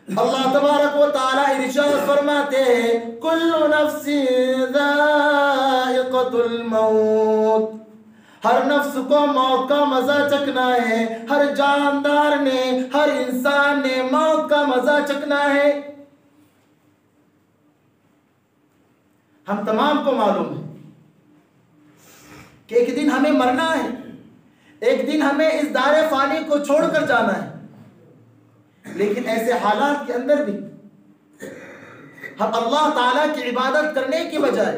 अल्लाह तबारक व तआला इरशाद फरमाते हैं, कुल्लु नफ्सिन ज़ाइक़तुल मौत, हर नफ्स को मौत का मजा चखना है। हर जानदार ने, हर इंसान ने मौत का मजा चखना है। हम तमाम को मालूम है कि एक दिन हमें मरना है, एक दिन हमें इस दायरे फानी को छोड़कर जाना है। लेकिन ऐसे हालात के अंदर भी हम अल्लाह ताला की इबादत करने की बजाय,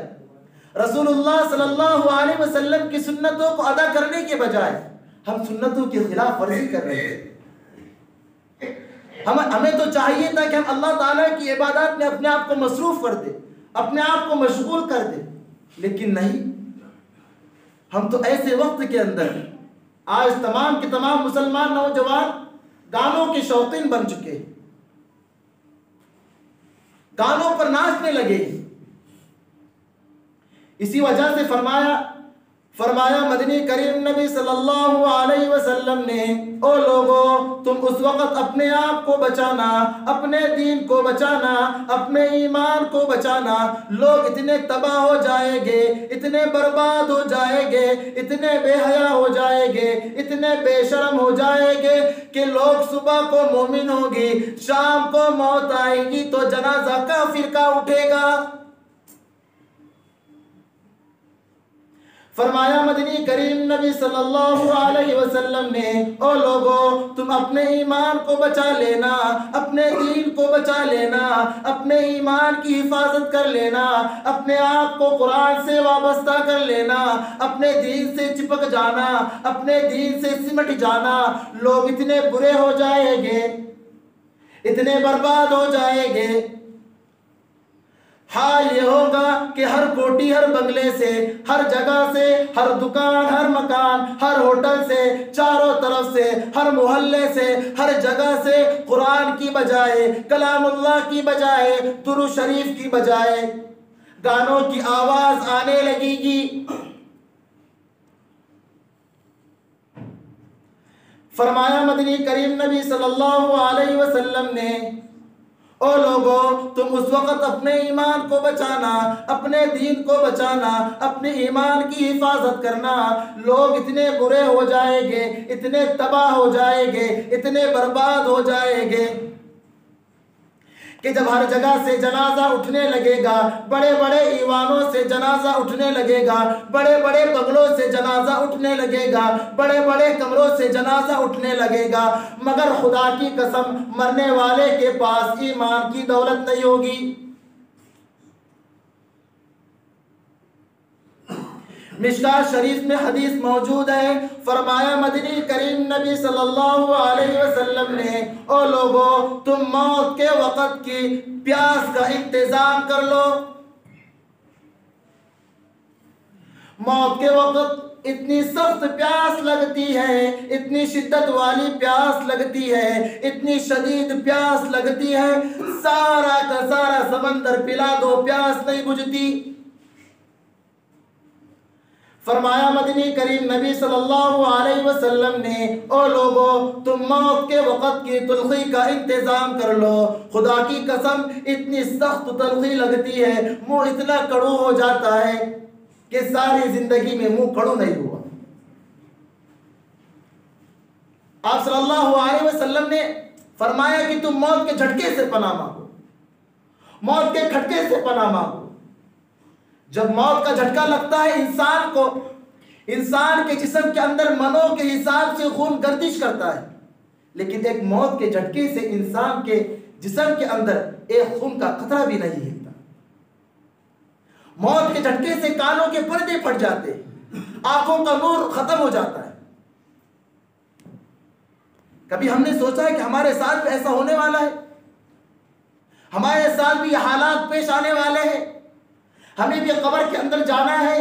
रसूलुल्लाह सल्लल्लाहु अलैहि वसल्लम की सुन्नतों को अदा करने के बजाय हम सुन्नतों की खिलाफ वर्जी कर रहे हैं। हमें तो चाहिए था कि हम अल्लाह ताला की इबादत में अपने आप को मसरूफ कर दे, अपने आप को मशगूल कर दे, लेकिन नहीं। हम तो ऐसे वक्त के अंदर आज तमाम के तमाम मुसलमान नौजवान गानों के शौकीन बन चुके हैं, गानों पर नाचने लगे। इसी वजह से फरमाया मदनी करीम नबी सल्लल्लाहु अलैहि वसल्लम ने, ओ लोगों, तुम उस वक़्त अपने आप को बचाना, अपने दीन को बचाना, अपने ईमान को बचाना। लोग इतने तबाह हो जाएंगे, इतने बर्बाद हो जाएंगे, इतने बेहया हो जाएंगे, इतने बेशर्म हो जाएंगे कि लोग सुबह को मोमिन होगी, शाम को मौत आएगी तो जनाजा काफिर का उठेगा। फरमाया मदनी करीम नबी सल्लल्लाहु अलैहि वसल्लम ने, ओ लोगों, तुम अपने ईमान को बचा लेना, अपने दीन को बचा लेना, अपने ईमान की हिफाजत कर लेना, अपने आप को कुरान से वाबस्ता कर लेना, अपने दीन से चिपक जाना, अपने दीन से सिमट जाना। लोग इतने बुरे हो जाएंगे, इतने बर्बाद हो जाएंगे, हाल ये होगा कि हर कोठी, हर बंगले से, हर जगह से, हर दुकान, हर मकान, हर होटल से, चारों तरफ से, हर मोहल्ले से, हर जगह से कुरान की बजाय, कलामुल्लाह की बजाय, दुरूद शरीफ की बजाय गानों की आवाज आने लगेगी। फरमाया मदनी करीम नबी सल्लल्लाहु अलैहि वसल्लम ने, ओ लोगों, तुम उस वक़्त अपने ईमान को बचाना, अपने दीन को बचाना, अपने ईमान की हिफाजत करना। लोग इतने बुरे हो जाएंगे, इतने तबाह हो जाएंगे, इतने बर्बाद हो जाएंगे कि जब हर जगह से जनाजा उठने लगेगा, बड़े बड़े ईवानों से जनाजा उठने लगेगा, बड़े बड़े बंगलों से जनाजा उठने लगेगा, बड़े बड़े कमरों से जनाजा उठने लगेगा, मगर खुदा की कसम मरने वाले के पास ईमान की दौलत नहीं होगी। मिशकात शरीफ में हदीस मौजूद है। फरमाया मदनी करीम नबी सल्लल्लाहु अलैहि वसल्लम ने, ओ लोगों, तुम मौत के वक़्त की प्यास का इंतजाम कर लो। मौत के वक़्त इतनी सख्त प्यास लगती है, इतनी शिद्दत वाली प्यास लगती है, इतनी शदीद प्यास लगती है, सारा का सारा समंदर पिला दो, प्यास नहीं बुझती। फरमाया मदनी करीम नबी सल्लल्लाहु अलैहि वसल्लम ने, ओ लोगों, तुम मौत के वक़्त की तलखी का इंतज़ाम कर लो। खुदा की कसम इतनी सख्त तलखी लगती है, मुंह इतना कड़ू हो जाता है कि सारी जिंदगी में मुंह कड़ू नहीं हुआ। आप सल्लल्लाहु अलैहि वसल्लम ने फरमाया कि तुम मौत के झटके से पनाह मांगो, मौत के खटके से पनाह मांगो। जब मौत का झटका लगता है इंसान को, इंसान के जिस्म के अंदर मनों के हिसाब से खून गर्दिश करता है, लेकिन एक मौत के झटके से इंसान के जिस्म के अंदर एक खून का खतरा भी नहीं हिलता। मौत के झटके से कानों के पर्दे फट जाते, आंखों का नूर खत्म हो जाता है। कभी हमने सोचा है कि हमारे साथ भी ऐसा होने वाला है? हमारे साथ भी ये हालात पेश आने वाले हैं? हमें भी कब्र के अंदर जाना है,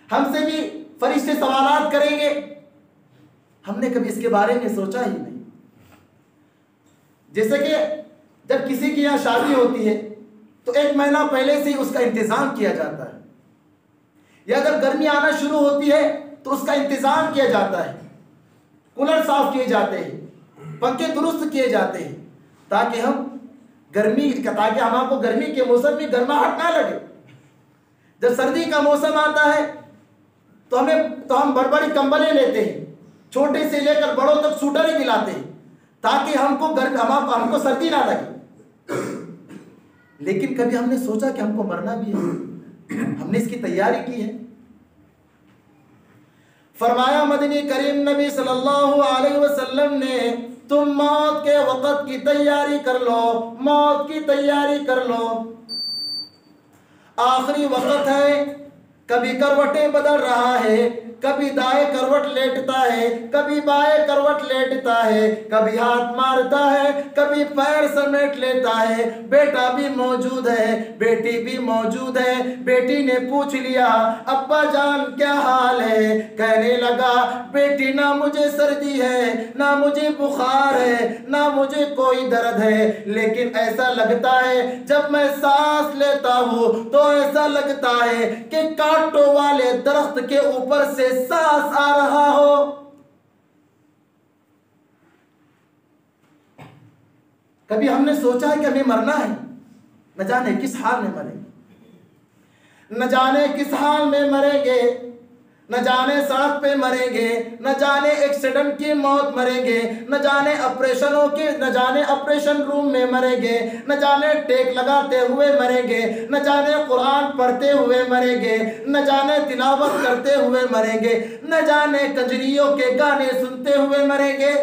हमसे भी फरिश्ते सवालात करेंगे। हमने कभी इसके बारे में सोचा ही नहीं। जैसे कि जब किसी की यहाँ शादी होती है तो 1 महीना पहले से ही उसका इंतजाम किया जाता है, या जब गर्मी आना शुरू होती है तो उसका इंतजाम किया जाता है, कूलर साफ किए जाते हैं, पंखे दुरुस्त किए जाते हैं, ताकि हमको गर्मी के मौसम में गर्माहट ना लगे। जब सर्दी का मौसम आता है तो हम बड़ी बड़ी कंबलें लेते हैं, छोटे से लेकर बड़ों तक सूटर ही दिलाते हैं ताकि हमको सर्दी ना लगे। लेकिन कभी हमने सोचा कि हमको मरना भी है? हमने इसकी तैयारी की है? फरमाया मदनी करीम नबी सल्लल्लाहु अलैहि वसल्लम ने, तुम मौत के वक़्त की तैयारी कर लो, मौत की तैयारी कर लो। आखिरी वक़्त है, कभी करवटें बदल रहा है, कभी दाएं करवट लेटता है, कभी बाएं करवट लेटता है, कभी हाथ मारता है, कभी पैर समेट लेता है। बेटा भी मौजूद है, बेटी भी मौजूद है। बेटी ने पूछ लिया, अब्बा जान क्या हाल है? कहने लगा, बेटी ना मुझे सर्दी है, ना मुझे बुखार है, ना मुझे कोई दर्द है, लेकिन ऐसा लगता है जब मैं सांस लेता हूँ तो ऐसा लगता है कि कांटों वाले दरख्त के ऊपर से सांस आ रहा हो। कभी हमने सोचा है कि हमें मरना है? न जाने किस हाल में मरेंगे, न जाने किस हाल में मरेंगे, न जाने सड़क पे मरेंगे, न जाने एक्सीडेंट की मौत मरेंगे, न जाने ऑपरेशनों की, न जाने ऑपरेशन रूम में मरेंगे, न जाने टेक लगाते हुए मरेंगे, न जाने कुरान पढ़ते हुए मरेंगे, न जाने तिलावत करते हुए मरेंगे, न जाने कंजरियों के गाने सुनते हुए मरेंगे।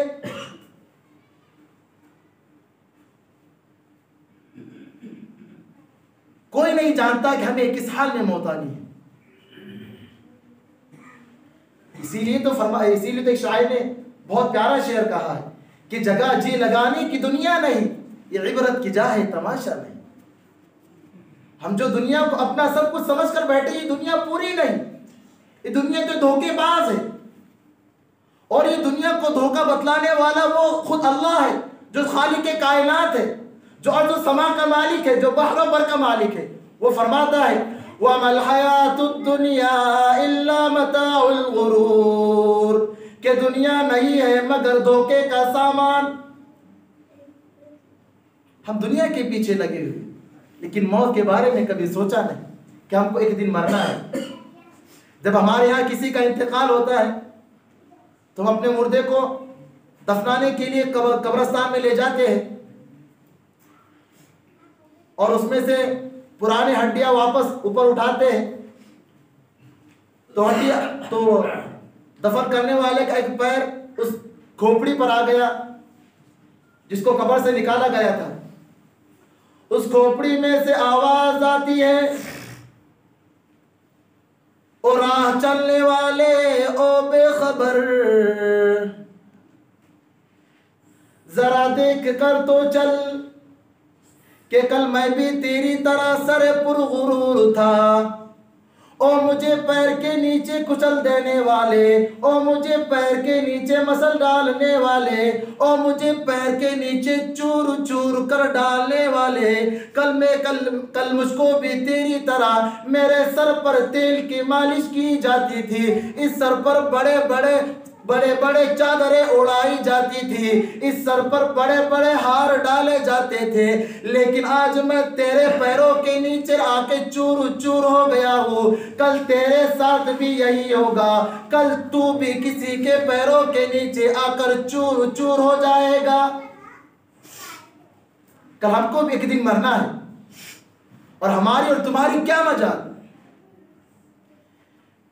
कोई नहीं जानता कि हमें किस हाल में मौत आनी है। इसीलिए तो एक शायर ने बहुत प्यारा शेर कहा है कि जगह जी लगाने की दुनिया नहीं, ये इबरत की जा है तमाशा नहीं। हम जो दुनिया को अपना सब कुछ समझ कर बैठे, ये दुनिया पूरी नहीं, ये दुनिया तो धोखेबाज है। और ये दुनिया को धोखा बतलाने वाला वो खुद अल्लाह है, जो खालिक के कायनात है, जो अर्ज़ समा का मालिक है, जो बहर बर का मालिक है। वो फरमाता है, वमल हयातुद दुनिया इल्ला मताउल गुरूर, कि दुनिया नहीं है मगर धोखे का सामान। हम दुनिया के पीछे लगे हुए, लेकिन मौत के बारे में कभी सोचा नहीं कि हमको एक दिन मरना है। जब हमारे यहाँ किसी का इंतकाल होता है तो हम अपने मुर्दे को दफनाने के लिए कब्रिस्तान में ले जाते हैं और उसमें से पुरानी हड्डियां वापस ऊपर उठाते हैं। तो दफन करने वाले का एक पैर उस खोपड़ी पर आ गया जिसको कब्र से निकाला गया था। उस खोपड़ी में से आवाज आती है, ओ राह चलने वाले ओ बेखबर, जरा देख कर तो चल कि कल मैं भी तेरी तरह सरे पुरगुरूर था। ओ मुझे पैर के नीचे कुचल देने वाले, ओ मुझे पैर के नीचे मसल डालने वाले, ओ मुझे पैर के नीचे चूर चूर कर डालने वाले, कल मुझको भी तेरी तरह मेरे सर पर तेल की मालिश की जाती थी। इस सर पर बड़े बड़े चादरें उड़ाई जाती थी, इस सर पर बड़े बड़े हार डाले जाते थे। लेकिन आज मैं तेरे पैरों के नीचे आके चूर चूर हो गया हूँ। कल तेरे साथ भी यही होगा, कल तू भी किसी के पैरों के नीचे आकर चूर चूर हो जाएगा। कल हमको भी एक दिन मरना है और हमारी और तुम्हारी क्या मजाल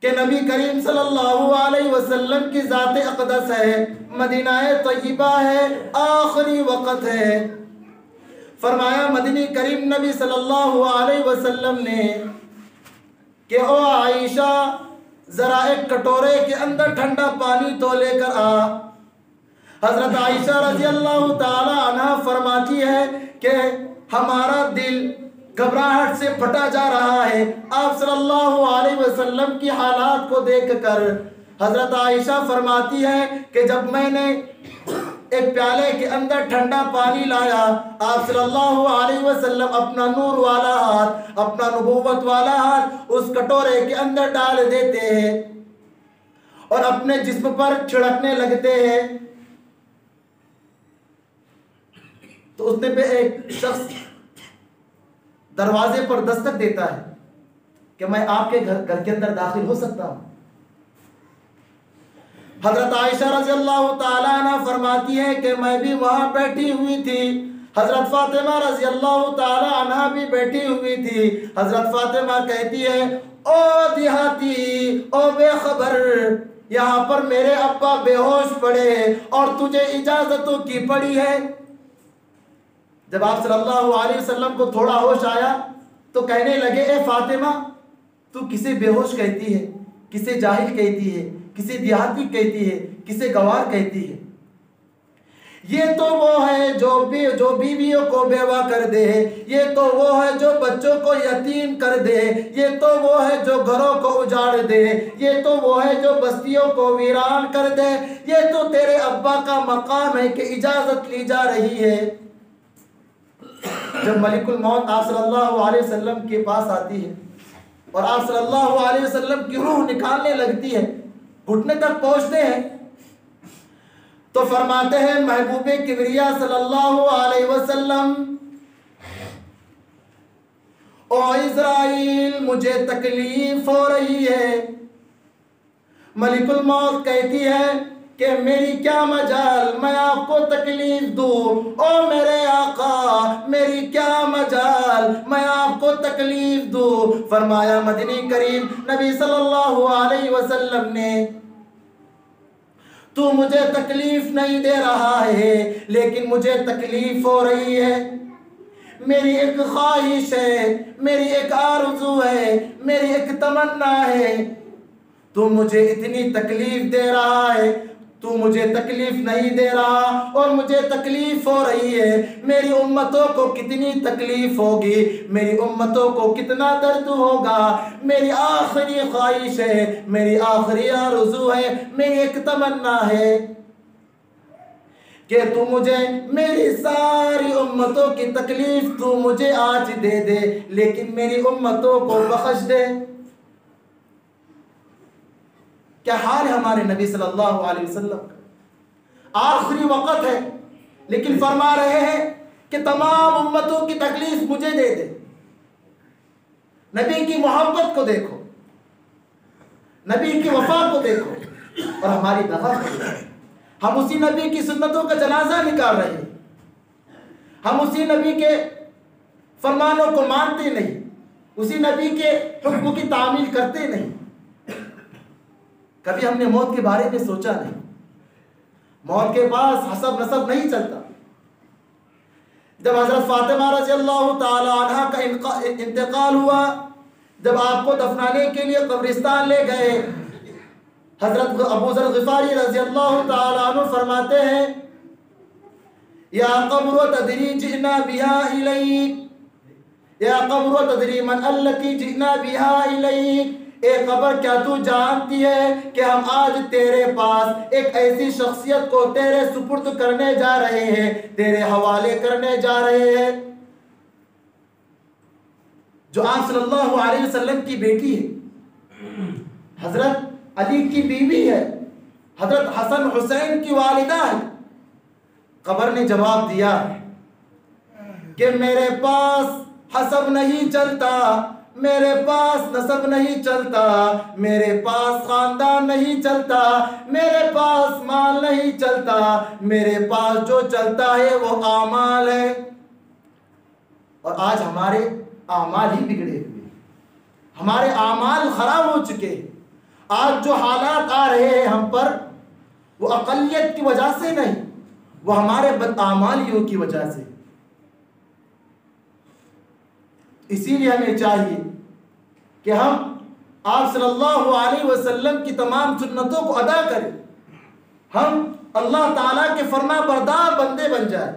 कि नबी करीम सल्लल्लाहु अलैहि वसल्लम की ज़ात अक़दस है, मदीना तय्यबा है, आखिरी वक़्त है। फरमाया मदनी करीम नबी सल्लल्लाहु अलैहि वसल्लम ने कि ओ आयशा, ज़रा एक कटोरे के अंदर ठंडा पानी तो लेकर आ। हज़रत आयशा रज़ी अल्लाह ताला अन्हा फरमाती है कि हमारा दिल घबराहट से फटा जा रहा है आप सल्लल्लाहु अलैहि वसल्लम की हालात को देखकर। हजरत आयशा फरमाती है कि जब मैंने एक प्याले के अंदर ठंडा पानी लाया, आप सल्लल्लाहु अलैहि वसल्लम अपना नूर वाला हाथ, अपना नबूवत वाला हाथ उस कटोरे के अंदर डाल देते हैं और अपने जिस्म पर छिड़कने लगते हैं। तो उसने पे एक शख्स दरवाजे पर दस्तक देता है कि मैं आपके घर के अंदर दाखिल हो सकता हूं। हजरत आयशा रज़ी अल्लाह ताला अन्हा फरमाती है कि मैं भी वहां बैठी हुई थी, हजरत फातिमा रज़ी अल्लाह ताला अन्हा भी बैठी हुई थी। हजरत फातिमा कहती है, ओ देहाती, ओ बेखबर, यहाँ पर मेरे अब्बा बेहोश पड़े और तुझे इजाजतों की पड़ी है। जब आप सल्लल्लाहु अलैहि वसल्लम को थोड़ा होश आया तो कहने लगे, ए फातिमा, तू किसे बेहोश कहती है, किसे जाहिल कहती है, किसे देहाती कहती है, किसे गवार कहती है? ये तो वो है जो बीवियों को बेवा कर दे, ये तो वो है जो बच्चों को यतीम कर दे, ये तो वो है जो घरों को उजाड़ दे, ये तो वो है जो बस्तियों को वीरान कर दे। ये तो तेरे अब्बा का मकाम है कि इजाजत ली जा रही है। जब मलिकुल मौत आप सल्लल्लाहु अलैहि वसल्लम के पास आती है और आप सल्लल्लाहु अलैहि वसल्लम की रूह निकालने लगती है, घुटने तक पहुंचते हैं, तो फरमाते हैं महबूबे किबरिया सल्लल्लाहु अलैहि वसल्लम, ओ इज़राइल, मुझे तकलीफ हो रही है। मलिकुल मौत कहती है कि मेरी क्या मजाल, मैं आपको तकलीफ दूं। ओ मेरे आका, मेरी क्या मजाल, मैं आपको तकलीफ दूं। फरमाया मदनी करीम नबी सल्लल्लाहु अलैहि वसल्लम ने, तू मुझे तकलीफ नहीं दे रहा है, लेकिन मुझे तकलीफ हो रही है। मेरी एक ख्वाहिश है, मेरी एक आरज़ू है, मेरी एक तमन्ना है। तू मुझे इतनी तकलीफ दे रहा है, तू मुझे तकलीफ नहीं दे रहा और मुझे तकलीफ हो रही है। मेरी उम्मतों को कितनी तकलीफ होगी, मेरी उम्मतों को कितना दर्द होगा। मेरी आखिरी ख्वाहिश है, मेरी आखिरी आरज़ू है, मेरी एक तमन्ना है कि तू मुझे मेरी सारी उम्मतों की तकलीफ तू मुझे आज दे दे, लेकिन मेरी उम्मतों को बख्श दे। क्या हाल है हमारे नबी सल्लल्लाहु अलैहि वसल्लम का? आखिरी वक्त है, लेकिन फरमा रहे हैं कि तमाम उम्मतों की तकलीफ मुझे दे दे। नबी की मोहब्बत को देखो, नबी की वफा को देखो और हमारी दफा को देखो। हम उसी नबी की सुन्नतों का जनाजा निकाल रहे हैं, हम उसी नबी के फरमानों को मानते नहीं, उसी नबी के हुक्म की तामील करते नहीं। कभी हमने मौत के बारे में सोचा नहीं। मौत के पास हसब नसब नहीं चलता। जब हजरत फातिमा रज़ी अल्लाह ताला अन्हा का इंतकाल हुआ, जब आपको दफनाने के लिए कब्रिस्तान ले गए, हजरत अबू ज़र ग़िफ़ारी रज़ी अल्लाह ताला अन्हु फरमाते हैं, या क़ब्र तदरी जिना बिहा इलैक, या क़ब्र तदरी मन अल्लती जिना बिहा इलैक। ए कब्र, क्या तू जानती है कि हम आज तेरे पास एक ऐसी शख्सियत को तेरे सुपुर्द करने जा रहे हैं, तेरे हवाले करने जा रहे हैं, जो आप सल्लल्लाहु अलैहि वसल्लम की बेटी है, हजरत अली की बीवी है, हजरत हसन हुसैन की वालिदा है। कब्र ने जवाब दिया कि मेरे पास हसब नहीं चलता, मेरे पास नसब नहीं चलता, मेरे पास खानदान नहीं चलता, मेरे पास माल नहीं चलता, मेरे पास जो चलता है वो आमाल है। और आज हमारे आमाल ही बिगड़े हुए, हमारे आमाल खराब हो चुके। आज जो हालात आ रहे हैं हम पर, वो अक़लियत की वजह से नहीं, वो हमारे बदआमालियों की वजह से। इसीलिए हमें चाहिए कि हम आप सल्लल्लाहु अलैहि वसल्लम की तमाम सुन्नतों को अदा करें, हम अल्लाह ताला के फरमा बरदार बंदे बन जाए।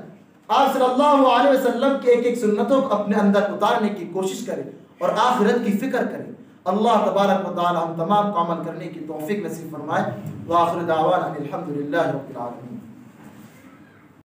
आप सल्लल्लाहु अलैहि वसल्लम की एक एक सुन्नतों को अपने अंदर उतारने की कोशिश करें और आखिरत की फिक्र करें। अल्लाह तबारक व तआला हम तमाम को अमल करने की तौफीक नसीब फरमाए। व आखिर दावाना अनिल हम्दुलिल्लाहि रब्बिल आलमीन।